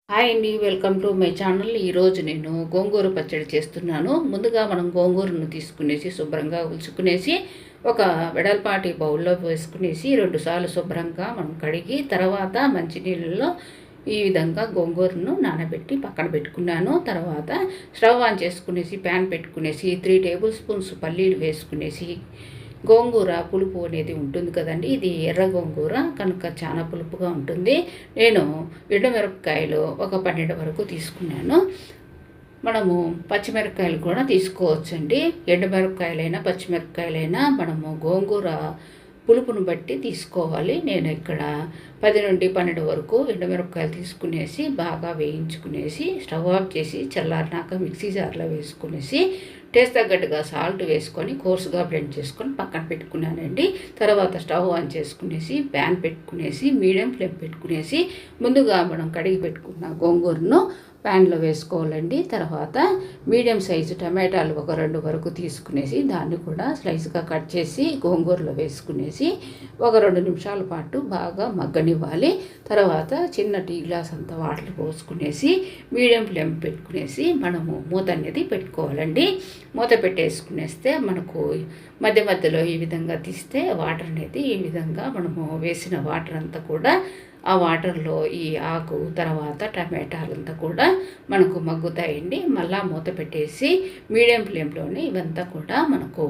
Hi అండి, welcome to my channel. ఈరోజు నేను గోంగూర పచ్చడి చేస్తున్నాను. ముందుగా మనం గోంగూరను తీసుకునేసి శుభ్రంగా ఉల్చుకునేసి ఒక వెడల్పాటి బౌల్లో వేసుకునేసి 2 సార్లు శుభ్రంగా మనం కడిగి తర్వాత మంచినీళ్ళలో ఈ విధంగా గోంగూరను నానబెట్టి పక్కన పెట్టుకున్నాను. తర్వాత స్టవ్ ఆన్ చేసుకునేసి ప్యాన్ పెట్టుకునేసి 3 టేబుల్ స్పూన్స్ పల్లీలు వేసుకునేసి గోంగూర పులుపు అనేది ఉంటుంది కదండి. ఇది ఎర్ర గోంగూర కనుక చాలా పులుపుగా ఉంటుంది. నేను ఎండుమిరపకాయలు ఒక 12 వరకు తీసుకున్నాను. మనము పచ్చిమిరపకాయలు కూడా తీసుకోవచ్చండి. ఎండుమిరపకాయలైనా పచ్చిమిరపకాయలైనా మనము గోంగూర పులుపును బట్టి తీసుకోవాలి. నేను ఇక్కడ 10 నుండి 12 వరకు ఎండుమిరపకాయలు తీసుకునేసి బాగా వేయించుకునేసి స్టవ్ ఆఫ్ చేసి చల్లారినాక మిక్సీ జార్లో వేసుకునేసి టేస్ట్ తగ్గట్టుగా సాల్ట్ వేసుకొని కోర్సుగా బ్లెండ్ చేసుకొని పక్కన పెట్టుకున్నానండి. తర్వాత స్టవ్ ఆన్ చేసుకునేసి ప్యాన్ పెట్టుకునేసి మీడియం ఫ్లేమ్ పెట్టుకునేసి ముందుగా మనం కడిగి పెట్టుకున్న గోంగూరను ప్యాన్లో వేసుకోవాలండి. తర్వాత మీడియం సైజు టమాటాలు ఒక 2 వరకు తీసుకునేసి దాన్ని కూడా స్లైస్గా కట్ చేసి గోంగూరలో వేసుకునేసి ఒక 2 నిమిషాల పాటు బాగా మగ్గనివ్వాలి. తర్వాత చిన్న టీ గ్లాస్ అంత వాటర్ పోసుకునేసి మీడియం ఫ్లేమ్ పెట్టుకునేసి మనము మూత అనేది పెట్టుకోవాలండి. మూత పెట్టేసుకునేస్తే మనకు మధ్య మధ్యలో ఈ విధంగా తీస్తే వాటర్ అనేది ఈ విధంగా మనము వేసిన వాటర్ అంతా కూడా ఆ వాటర్లో ఈ ఆకు తర్వాత టమాటాలంతా కూడా మనకు మగ్గుతాయండి. మళ్ళా మూత పెట్టేసి మీడియం ఫ్లేమ్లోనే ఇవంతా కూడా మనకు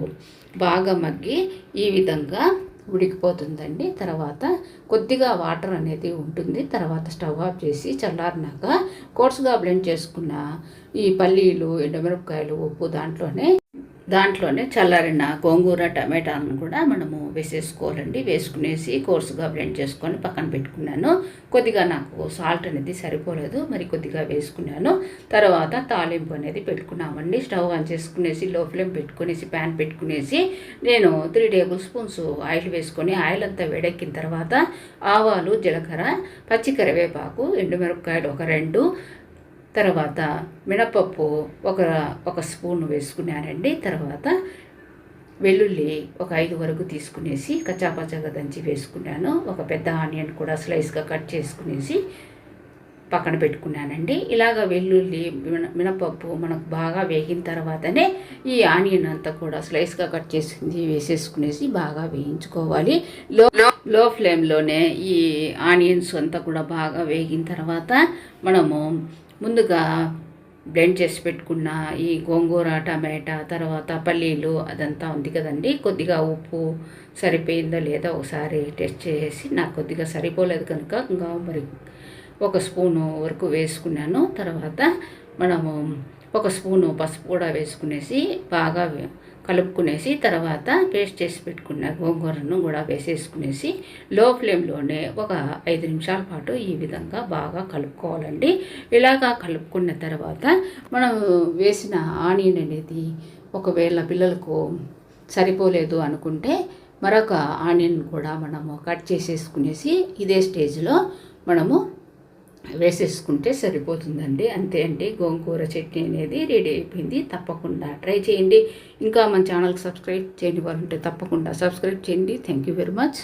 బాగా మగ్గి ఈ విధంగా ఉడికిపోతుందండి. తర్వాత కొద్దిగా వాటర్ అనేది ఉంటుంది. తర్వాత స్టవ్ ఆఫ్ చేసి చల్లారినాక కోర్సుగా బ్లెండ్ చేసుకున్న ఈ పల్లీలు ఎండుమిరపకాయలు ఉప్పు దాంట్లోనే చల్లారిన గోంగూర టమాటాలను కూడా మనము వేసేసుకోవాలండి. వేసుకునేసి కోర్సుగా బ్లెండ్ చేసుకొని పక్కన పెట్టుకున్నాను. కొద్దిగా నాకు సాల్ట్ అనేది సరిపోలేదు, మరి కొద్దిగా వేసుకున్నాను. తర్వాత తాలింపు అనేది పెట్టుకున్నామండి. స్టవ్ ఆన్ చేసుకునేసి లో ఫ్లేమ్ పెట్టుకునేసి ప్యాన్ పెట్టుకునేసి నేను 3 టేబుల్ స్పూన్స్ ఆయిల్ వేసుకొని ఆయిల్ అంతా వేడెక్కిన తర్వాత ఆవాలు, జీలకర్ర, పచ్చి కరివేపాకు, ఎండుమిరపకాయలు ఒక 2, తర్వాత మినపప్పు ఒక స్పూన్ వేసుకున్నానండి. తర్వాత వెల్లుల్లి ఒక 5 వరకు తీసుకునేసి కచ్చాపచ్చాగా దంచి వేసుకున్నాను. ఒక పెద్ద ఆనియన్ కూడా స్లైస్గా కట్ చేసుకునేసి పక్కన పెట్టుకున్నానండి. ఇలాగ వెల్లుల్లి మినపప్పు మనకు బాగా వేగిన తర్వాతనే ఈ ఆనియన్ అంతా కూడా స్లైస్గా కట్ చేసింది వేసేసుకునేసి బాగా వేయించుకోవాలి. లో ఫ్లేమ్లోనే ఈ ఆనియన్స్ అంతా కూడా బాగా వేగిన తర్వాత మనము ముందుగా బ్లెండ్ చేసి పెట్టుకున్న ఈ గోంగూర టమాటా తర్వాత పల్లీలు అదంతా ఉంది కదండి. కొద్దిగా ఉప్పు సరిపోయిందో లేదో ఒకసారి టెస్ట్ చేసి నాకు కొద్దిగా సరిపోలేదు కనుక ఇంకా మరి 1 స్పూను వరకు వేసుకున్నాను. తర్వాత మనము 1 స్పూను పసుపు కూడా వేసుకునేసి బాగా కలుపుకునేసి తర్వాత పేస్ట్ చేసి పెట్టుకున్న గోంగూరను కూడా వేసేసుకునేసి లో ఫ్లేమ్లోనే ఒక 5 నిమిషాల పాటు ఈ విధంగా బాగా కలుపుకోవాలండి. ఇలాగా కలుపుకున్న తర్వాత మనం వేసిన ఆనియన్ అనేది ఒకవేళ పిల్లలకు సరిపోలేదు అనుకుంటే మరొక ఆనియన్ కూడా మనము కట్ చేసేసుకునేసి ఇదే స్టేజ్లో మనము వేసేసుకుంటే సరిపోతుందండి. అంతే అండి, గోంగూర చట్నీ అనేది రెడీ అయిపోయింది. తప్పకుండా ట్రై చేయండి. ఇంకా మన ఛానల్కి సబ్స్క్రైబ్ చేయని వాళ్ళు ఉంటే తప్పకుండా సబ్స్క్రైబ్ చేయండి. Thank you very much.